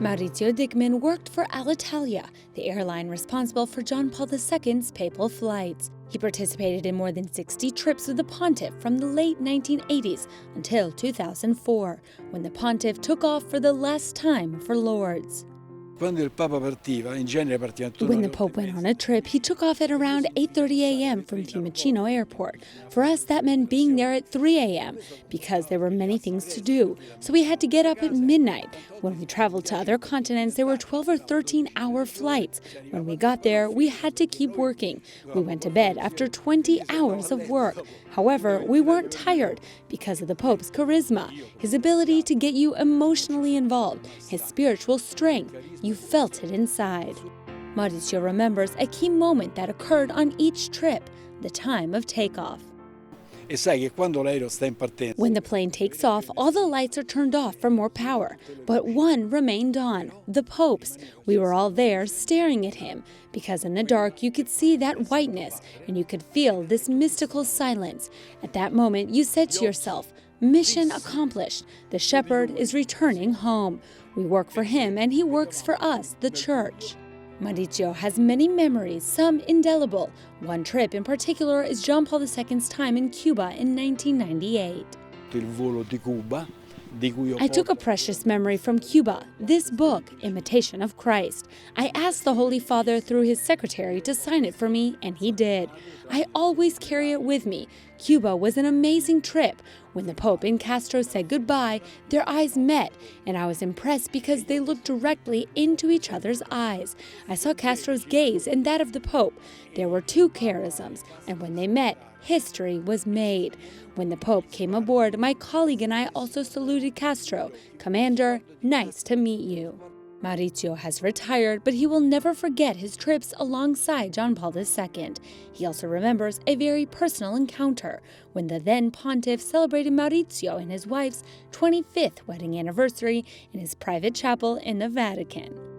Maurizio Dickman worked for Alitalia, the airline responsible for John Paul II's papal flights. He participated in more than 60 trips with the pontiff from the late 1980s until 2004, when the pontiff took off for the last time for Lourdes. When the Pope went on a trip, he took off at around 8:30 a.m. from Fiumicino Airport. For us, that meant being there at 3 a.m. because there were many things to do, so we had to get up at midnight. When we traveled to other continents, there were 12 or 13-hour flights. When we got there, we had to keep working. We went to bed after 20 hours of work. However, we weren't tired because of the Pope's charisma, his ability to get you emotionally involved, his spiritual strength. You felt it inside. Maurizio remembers a key moment that occurred on each trip, the time of takeoff. E sai che quando l'aereo sta in partenza, When the plane takes off, all the lights are turned off for more power, but one remained on, the Pope's. We were all there staring at him, because in the dark you could see that whiteness, and you could feel this mystical silence. At that moment, you said to yourself, mission accomplished. The shepherd is returning home. We work for him, and he works for us, the church. Maurizio has many memories, some indelible. One trip in particular is John Paul II's time in Cuba in 1998. il volo di Cuba, di cui ho I took a precious memory from Cuba, this book, Imitation of Christ. I asked the Holy Father through his secretary to sign it for me, and he did. I always carry it with me. Cuba was an amazing trip. When the Pope and Castro said goodbye, their eyes met, and I was impressed because they looked directly into each other's eyes. I saw Castro's gaze and that of the Pope. There were two charisms, and when they met, history was made. When the Pope came aboard, my colleague and I also saluted Castro. Commander, nice to meet you. Maurizio has retired, but he will never forget his trips alongside John Paul II. He also remembers a very personal encounter when the then pontiff celebrated Maurizio and his wife's 25th wedding anniversary in his private chapel in the Vatican.